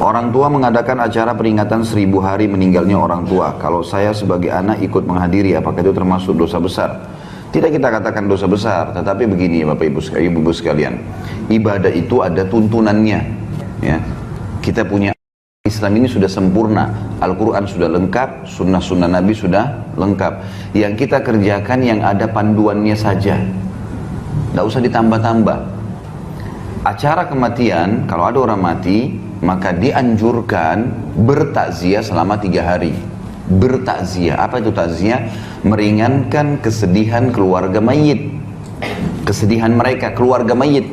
Orang tua mengadakan acara peringatan 1000 hari meninggalnya orang tua. Kalau saya sebagai anak ikut menghadiri, apakah itu termasuk dosa besar? Tidak kita katakan dosa besar, tetapi begini Bapak Ibu sekalian. Ibadah itu ada tuntunannya. Ya. Kita punya Islam ini sudah sempurna. Al-Quran sudah lengkap, sunnah-sunnah Nabi sudah lengkap. Yang kita kerjakan yang ada panduannya saja. Tidak usah ditambah-tambah. Acara kematian, kalau ada orang mati, maka dianjurkan bertakziah selama 3 hari. Bertakziah, apa itu takziah? Meringankan kesedihan keluarga mayit, kesedihan mereka, keluarga mayit.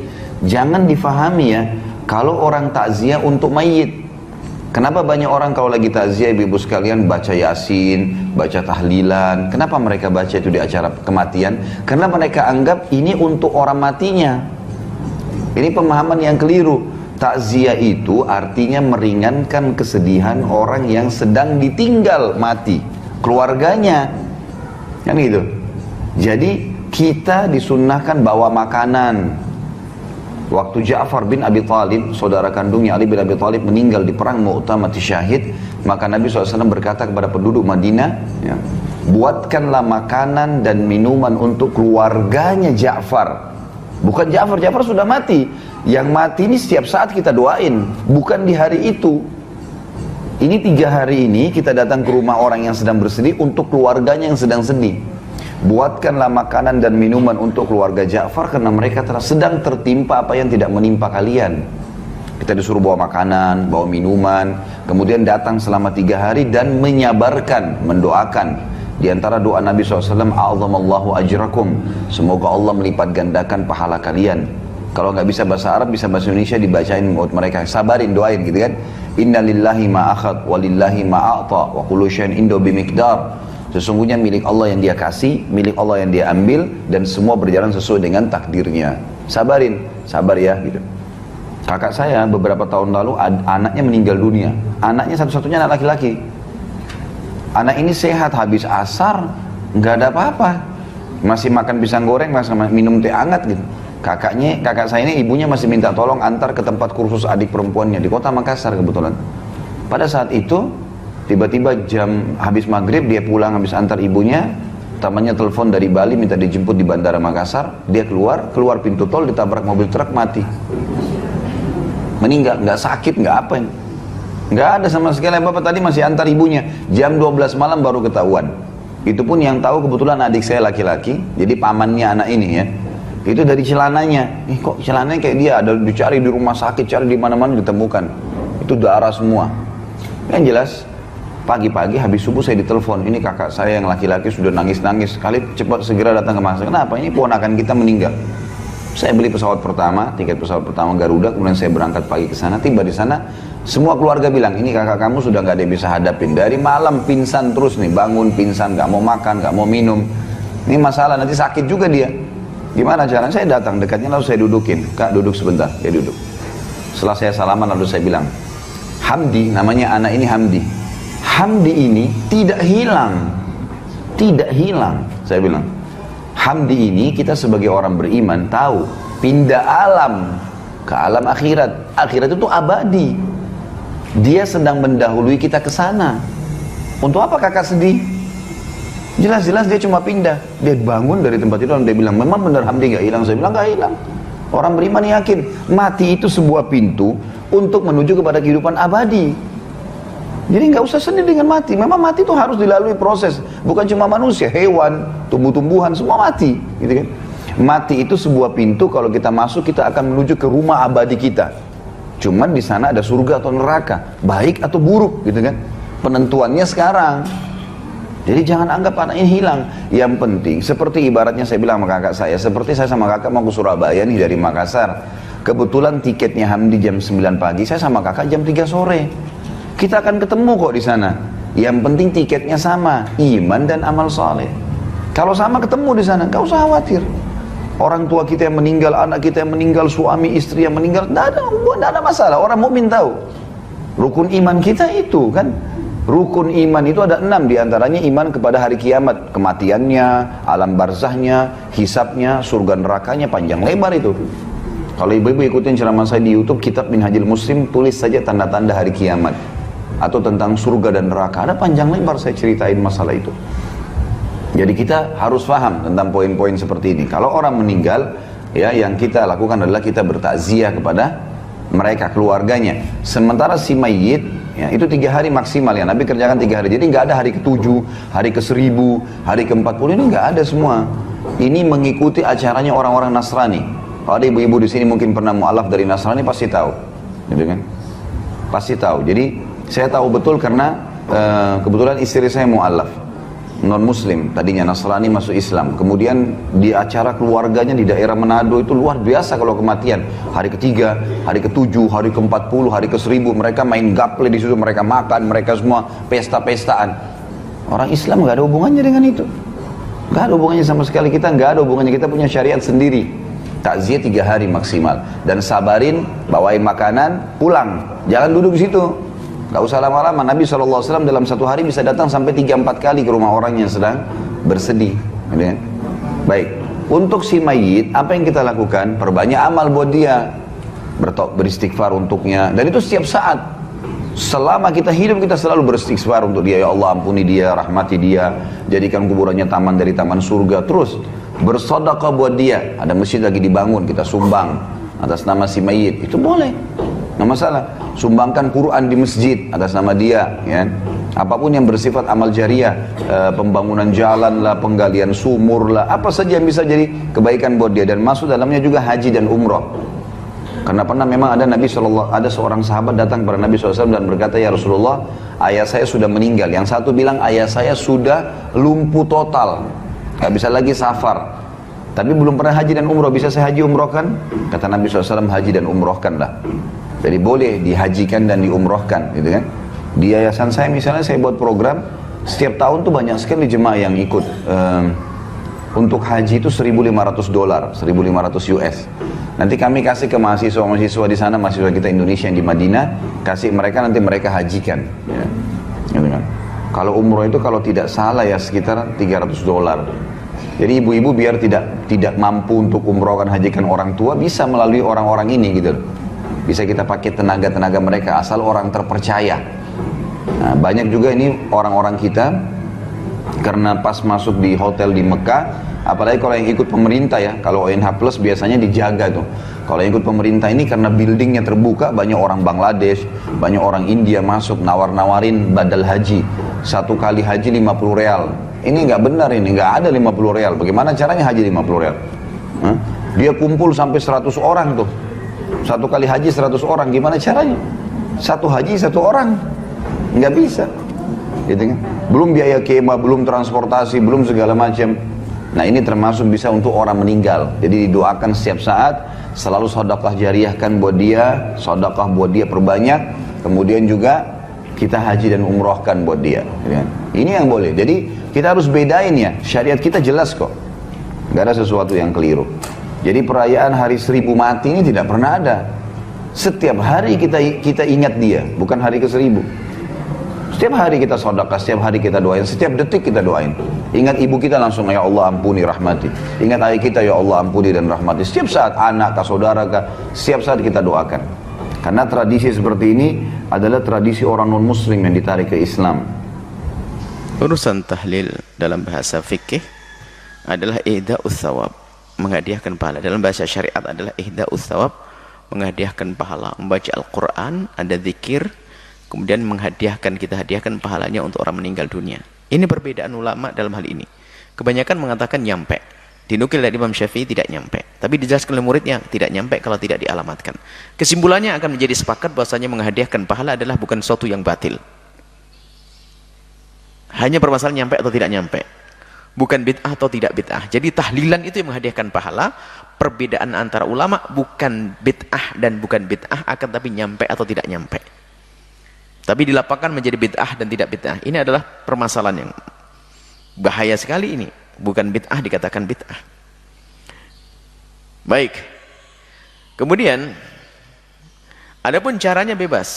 Jangan difahami ya, kalau orang takziah untuk mayit. Kenapa banyak orang kalau lagi takziah ibu-ibu sekalian baca yasin, baca tahlilan? Kenapa mereka baca itu di acara kematian? Karena mereka anggap ini untuk orang matinya. Ini pemahaman yang keliru. Takziah itu artinya meringankan kesedihan orang yang sedang ditinggal mati, keluarganya, kan gitu. Jadi kita disunnahkan bawa makanan. Waktu Ja'far bin Abi Thalib, saudara kandungnya Ali bin Abi Thalib meninggal di perang Mu'tah mati syahid, maka Nabi SAW berkata kepada penduduk Madinah, ya, buatkanlah makanan dan minuman untuk keluarganya Ja'far. Bukan Ja'far, Ja'far sudah mati. Yang mati ini setiap saat kita doain, bukan di hari itu. Ini 3 hari ini kita datang ke rumah orang yang sedang bersedih untuk keluarganya yang sedang sedih. Buatkanlah makanan dan minuman untuk keluarga Ja'far karena mereka sedang tertimpa apa yang tidak menimpa kalian. Kita disuruh bawa makanan, bawa minuman, kemudian datang selama 3 hari dan menyabarkan, mendoakan. Di antara doa Nabi SAW, A'zamallahu ajrakum, semoga Allah melipat gandakan pahala kalian. Kalau nggak bisa bahasa Arab, bisa bahasa Indonesia, dibacain buat mereka, sabarin, doain gitu kan. Inna lillahi ma'akhad, walillahi ma'a'ta, wa kullu syai'in indahu bimiqdar. Sesungguhnya milik Allah yang dia kasih, milik Allah yang dia ambil, dan semua berjalan sesuai dengan takdirnya. Sabarin, sabar ya gitu. Kakak saya beberapa tahun lalu anaknya meninggal dunia. Anaknya satu-satunya anak laki-laki. Anak ini sehat, habis asar nggak ada apa-apa, masih makan pisang goreng, masih minum teh hangat gitu. Kakak saya ini ibunya masih minta tolong antar ke tempat kursus adik perempuannya di kota Makassar kebetulan. Pada saat itu tiba-tiba jam habis maghrib dia pulang habis antar ibunya, temannya telepon dari Bali minta dijemput di bandara Makassar. Dia keluar pintu tol ditabrak mobil truk, mati. Meninggal, nggak sakit, nggak apa ini. Nggak ada sama sekali. Bapak tadi masih antar ibunya, jam 12 malam baru ketahuan. Itu pun yang tahu kebetulan adik saya laki-laki, jadi pamannya anak ini ya. Itu dari celananya, kok celananya kayak dia, ada dicari di rumah sakit, cari di mana-mana ditemukan. Itu darah semua. Yang jelas, pagi-pagi habis subuh saya ditelepon, ini kakak saya yang laki-laki sudah nangis-nangis, kali cepat segera datang ke Makassar. Kenapa? Ini ponakan kita meninggal. Saya beli pesawat pertama, tiket pesawat pertama Garuda, kemudian saya berangkat pagi ke sana. Tiba di sana, semua keluarga bilang, ini kakak kamu sudah nggak ada yang bisa hadapin. Dari malam pingsan terus nih, bangun pingsan, nggak mau makan, nggak mau minum. Ini masalah, nanti sakit juga dia. Gimana caranya? Saya datang dekatnya lalu saya dudukin, kak duduk sebentar, dia duduk. Setelah saya salaman lalu saya bilang, Hamdi, namanya anak ini Hamdi. Hamdi ini tidak hilang, tidak hilang. Saya bilang, Hamdi ini kita sebagai orang beriman tahu pindah alam ke alam akhirat. Akhirat itu abadi. Dia sedang mendahului kita ke sana. Untuk apa kakak sedih? Jelas-jelas dia cuma pindah. Dia bangun dari tempat itu dan dia bilang, memang benar Hamdi gak hilang? Saya bilang gak hilang. Orang beriman yakin mati itu sebuah pintu untuk menuju kepada kehidupan abadi. Jadi nggak usah sedih dengan mati. Memang mati itu harus dilalui proses. Bukan cuma manusia, hewan, tumbuh-tumbuhan, semua mati, gitu kan? Mati itu sebuah pintu. Kalau kita masuk, kita akan menuju ke rumah abadi kita. Cuman di sana ada surga atau neraka, baik atau buruk, gitu kan? Penentuannya sekarang. Jadi jangan anggap anak ini hilang. Yang penting, seperti ibaratnya saya bilang sama kakak saya, seperti saya sama kakak mau ke Surabaya nih dari Makassar. Kebetulan tiketnya Hamdi jam 9 pagi, saya sama kakak jam 3 sore. Kita akan ketemu kok di sana. Yang penting tiketnya sama, iman dan amal saleh. Kalau sama ketemu di sana, gak usah khawatir. Orang tua kita yang meninggal, anak kita yang meninggal, suami istri yang meninggal, tidak ada masalah. Orang mukmin tahu. Rukun iman kita itu kan. Rukun iman itu ada 6 diantaranya iman kepada hari kiamat, kematiannya, alam barzahnya, hisabnya, surga nerakanya, panjang lebar itu. Kalau ibu-ibu ikutin ceramah saya di YouTube, Kitab Minhajul Muslim, tulis saja tanda-tanda hari kiamat. Atau tentang surga dan neraka. Ada panjang lebar saya ceritain masalah itu. Jadi kita harus paham tentang poin-poin seperti ini. Kalau orang meninggal, ya yang kita lakukan adalah kita bertakziah kepada mereka, keluarganya. Sementara si mayit, ya, itu 3 hari maksimal ya. Nabi kerjakan 3 hari. Jadi nggak ada hari ke-7, hari ke-1000, hari ke-40, ini nggak ada semua. Ini mengikuti acaranya orang-orang Nasrani. Kalau ada ibu-ibu di sini mungkin pernah mu'alaf dari Nasrani, pasti tahu, gitu kan? Pasti tahu. Jadi saya tahu betul karena kebetulan istri saya mu'alaf, non Muslim, tadinya Nasrani masuk Islam. Kemudian di acara keluarganya di daerah Manado itu luar biasa kalau kematian. Hari ke-3, hari ke-7, hari ke-40, hari ke-1000 mereka main gaple di situ, mereka makan, mereka semua pesta-pestaan. Orang Islam nggak ada hubungannya dengan itu. Nggak ada hubungannya sama sekali, kita nggak ada hubungannya, kita punya syariat sendiri. Takziah 3 hari maksimal. Dan sabarin, bawain makanan, pulang. Jangan duduk di situ. Gak usah lama-lama. Nabi SAW dalam 1 hari bisa datang sampai 3-4 kali ke rumah orang yang sedang bersedih. Baik. Untuk si mayit, apa yang kita lakukan? Perbanyak amal buat dia. Beristighfar untuknya. Dan itu setiap saat. Selama kita hidup, kita selalu beristighfar untuk dia. Ya Allah, ampuni dia, rahmati dia. Jadikan kuburannya taman dari taman surga. Terus bersedekah buat dia. Ada masjid lagi dibangun, kita sumbang atas nama si mayit, itu boleh, nggak masalah. Sumbangkan Quran di masjid atas nama dia, ya. Apapun yang bersifat amal jariah, pembangunan jalan lah, penggalian sumur lah, apa saja yang bisa jadi kebaikan buat dia. Dan masuk dalamnya juga haji dan umroh. Karena pernah memang ada ada seorang sahabat datang kepada Nabi SAW dan berkata, ya Rasulullah, ayah saya sudah meninggal. Yang satu bilang ayah saya sudah lumpuh total, gak bisa lagi safar, tapi belum pernah haji dan umroh. Bisa saya haji umrohkan? Kata Nabi SAW, haji dan umrohkan lah. Jadi boleh dihajikan dan diumrohkan, gitu kan. Di yayasan saya misalnya, saya buat program setiap tahun tuh banyak sekali jemaah yang ikut. Untuk haji itu $1.500, 1.500 US. Nanti kami kasih ke mahasiswa-mahasiswa di sana, mahasiswa kita Indonesia yang di Madinah, kasih mereka, nanti mereka hajikan, ya. Gitu kan. Kalau umroh itu kalau tidak salah ya sekitar $300. Jadi ibu-ibu biar tidak mampu untuk umrohkan, hajikan orang tua, bisa melalui orang-orang ini gitu. Bisa kita pakai tenaga-tenaga mereka, asal orang terpercaya. Nah, banyak juga ini orang-orang kita, karena pas masuk di hotel di Mekah, apalagi kalau yang ikut pemerintah ya, kalau ONH Plus biasanya dijaga tuh. Kalau yang ikut pemerintah ini karena buildingnya terbuka, banyak orang Bangladesh, banyak orang India masuk, nawar-nawarin badal haji. 1 kali haji 50 real. Ini nggak benar, ini nggak ada 50 real. Bagaimana caranya haji 50 real? Hah? Dia kumpul sampai 100 orang tuh. 1 kali haji 100 orang, gimana caranya? 1 haji 1 orang, nggak bisa. Gitu kan? Belum biaya kemah, belum transportasi, belum segala macam. Nah ini termasuk bisa untuk orang meninggal. Jadi didoakan setiap saat, selalu sedekah jariahkan buat dia, sedekah buat dia perbanyak. Kemudian juga kita haji dan umrohkan buat dia. Gitu kan? Ini yang boleh. Jadi kita harus bedain ya, syariat kita jelas kok. Gak ada sesuatu yang keliru. Jadi perayaan hari 1000 mati ini tidak pernah ada. Setiap hari kita ingat dia, bukan hari ke-1000. Setiap hari kita sedekah, setiap hari kita doain, setiap detik kita doain. Ingat ibu kita langsung, ya Allah ampuni rahmati. Ingat ayah kita, ya Allah ampuni dan rahmati. Setiap saat anak kah, saudara kah, setiap saat kita doakan. Karena tradisi seperti ini adalah tradisi orang non-muslim yang ditarik ke Islam. Urusan tahlil dalam bahasa fikih adalah ihda'us thawab, menghadiahkan pahala. Dalam bahasa syariat adalah ihda'us thawab, menghadiahkan pahala. Membaca Al-Quran, ada zikir, kemudian kita hadiahkan pahalanya untuk orang meninggal dunia. Ini perbedaan ulama dalam hal ini. Kebanyakan mengatakan nyampe. Dinukil dari Imam Syafi'i tidak nyampe. Tapi dijelaskan oleh muridnya tidak nyampe kalau tidak dialamatkan. Kesimpulannya akan menjadi sepakat bahwasanya menghadiahkan pahala adalah bukan sesuatu yang batil. Hanya permasalahan nyampe atau tidak nyampe. Bukan bid'ah atau tidak bid'ah. Jadi tahlilan itu yang menghadiahkan pahala. Perbedaan antara ulama bukan bid'ah dan bukan bid'ah, akan tapi nyampe atau tidak nyampe. Tapi dilapangkan menjadi bid'ah dan tidak bid'ah. Ini adalah permasalahan yang bahaya sekali ini. Bukan bid'ah dikatakan bid'ah. Baik. Kemudian adapun caranya bebas.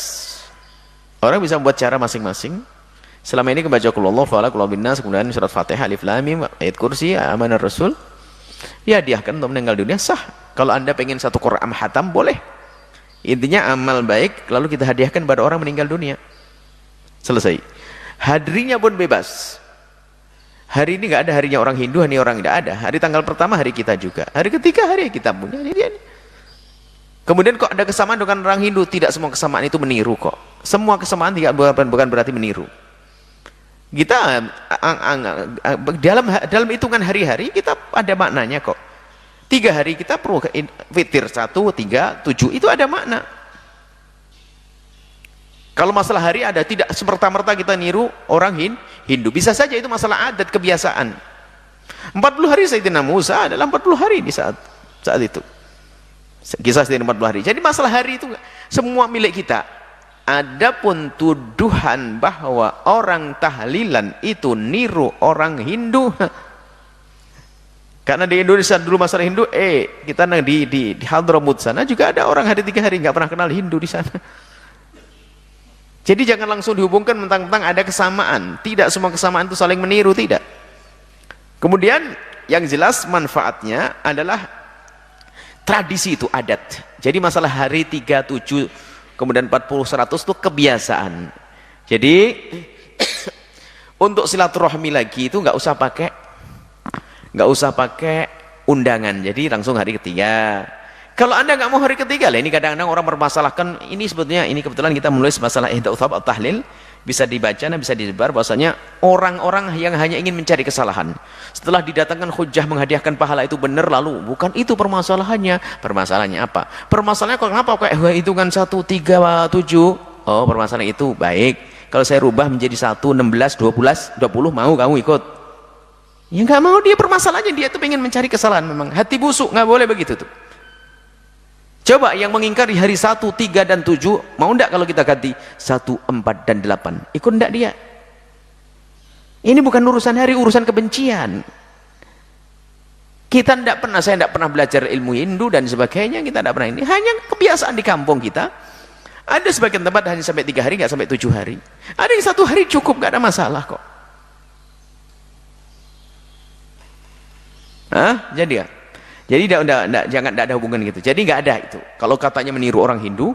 Orang bisa membuat cara masing-masing. Selama ini kebaca qul huwallahu falaq, qul binnas, kemudian surat Fatihah, alif lam mim, ayat kursi, amanah rasul. Ya hadiahkan untuk meninggal dunia sah. Kalau Anda pengen satu Quran hatam, boleh. Intinya amal baik lalu kita hadiahkan pada orang meninggal dunia. Selesai. Hadirinya pun bebas. Hari ini nggak ada harinya orang Hindu, hari orang tidak ada. Hari tanggal pertama hari kita juga. Hari ketiga hari kita punya. Kemudian kok ada kesamaan dengan orang Hindu? Tidak semua kesamaan itu meniru kok. Semua kesamaan tidak bukan berarti meniru. Kita dalam hitungan hari-hari kita ada maknanya kok. 3 hari kita perlu witir 1, 3, 7 itu ada makna. Kalau masalah hari ada, tidak semerta-merta kita niru orang Hindu. Bisa saja itu masalah adat kebiasaan. 40 hari Sayyidina Musa adalah 40 hari di saat itu. Kisah Sayyidina 40 hari. Jadi masalah hari itu semua milik kita. Adapun tuduhan bahwa orang tahlilan itu niru orang Hindu, karena di Indonesia dulu masalah Hindu, kita di Hadramut sana juga ada orang hari 3 hari nggak pernah kenal Hindu di sana. Jadi jangan langsung dihubungkan mentang-mentang ada kesamaan. Tidak semua kesamaan itu saling meniru, tidak. Kemudian yang jelas manfaatnya adalah tradisi itu adat. Jadi masalah hari 3, 7, kemudian 40, 100 itu kebiasaan. Jadi untuk silaturahmi lagi itu nggak usah pakai undangan. Jadi langsung hari ketiga. Kalau Anda nggak mau hari ketiga lah, ini kadang-kadang orang mempermasalahkan ini sebetulnya, ini kebetulan kita menulis masalah ihda'u thawab at-tahlil, bisa dibaca dan bisa disebar bahwasanya orang-orang yang hanya ingin mencari kesalahan setelah didatangkan hujah menghadiahkan pahala itu benar, lalu bukan itu permasalahannya. Permasalahannya apa? Permasalahannya kenapa kok hitungan 1, 3, 7? Oh, permasalahan itu baik. Kalau saya rubah menjadi 1, 16, 20, mau kamu ikut? Ya nggak mau dia, permasalahannya dia tuh pengen mencari kesalahan memang. Hati busuk, nggak boleh begitu tuh. Coba yang mengingkari hari 1, 3, dan 7, mau enggak kalau kita ganti 1, 4, dan 8? Ikut enggak dia? Ini bukan urusan hari, urusan kebencian. Kita enggak pernah, saya enggak pernah belajar ilmu Hindu dan sebagainya, kita enggak pernah ini. Hanya kebiasaan di kampung kita. Ada sebagian tempat hanya sampai 3 hari, enggak sampai 7 hari. Ada yang 1 hari cukup, enggak ada masalah kok. Jadi ya? Jadi jangan ada hubungan gitu. Jadi nggak ada itu. Kalau katanya meniru orang Hindu,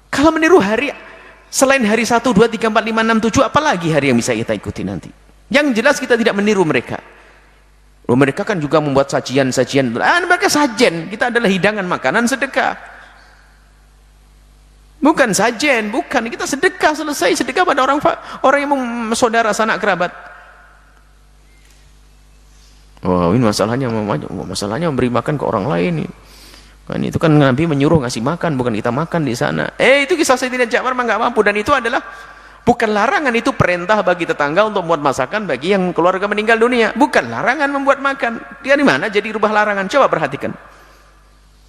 kalau meniru hari selain hari 1, 2, 3, 4, 5, 6, 7, apalagi hari yang bisa kita ikuti nanti? Yang jelas kita tidak meniru mereka. Mereka kan juga membuat sajian-sajian. Mereka sajen, kita adalah hidangan makanan sedekah. Bukan sajen, bukan, kita sedekah, selesai sedekah pada orang yang saudara, sanak kerabat. Wah, ini masalahnya memberi makan ke orang lain. Kan itu kan Nabi menyuruh ngasih makan, bukan kita makan di sana. Itu kisah Sayyidina Ja'far mah nggak mampu, dan itu adalah bukan larangan, itu perintah bagi tetangga untuk membuat masakan bagi yang keluarga meninggal dunia. Bukan larangan membuat makan. Dia di mana jadi rubah larangan? Coba perhatikan.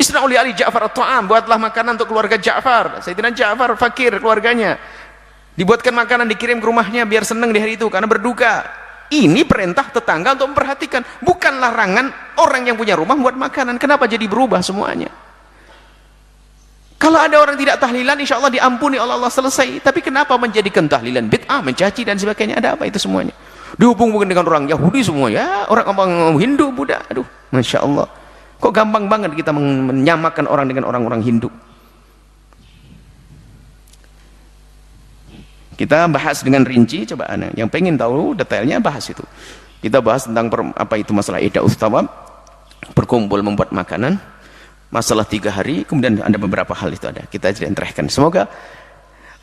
Isna'u li ali Ja'far at-ta'am, buatlah makanan untuk keluarga Ja'far. Sayyidina Ja'far fakir keluarganya. Dibuatkan makanan, dikirim ke rumahnya biar senang di hari itu karena berduka. Ini perintah tetangga untuk memperhatikan, bukan larangan orang yang punya rumah buat makanan. Kenapa jadi berubah semuanya? Kalau ada orang tidak tahlilan, insya Allah diampuni oleh Allah, selesai. Tapi kenapa menjadikan tahlilan bid'ah, mencaci dan sebagainya? Ada apa itu semuanya? Dihubungkan dengan orang Yahudi semua, ya, orang Hindu, Buddha. Aduh, Masya Allah. Kok gampang banget kita menyamakan orang dengan orang-orang Hindu? Kita bahas dengan rinci, coba yang pengen tahu detailnya bahas itu. Kita bahas tentang apa itu masalah ihda'u thawab, berkumpul membuat makanan, masalah 3 hari, kemudian ada beberapa hal itu ada. Kita terangkan. Semoga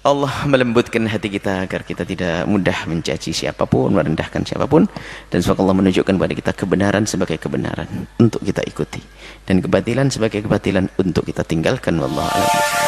Allah melembutkan hati kita agar kita tidak mudah mencaci siapapun, merendahkan siapapun, dan semoga Allah menunjukkan kepada kita kebenaran sebagai kebenaran untuk kita ikuti dan kebatilan sebagai kebatilan untuk kita tinggalkan. Wallahu a'lam.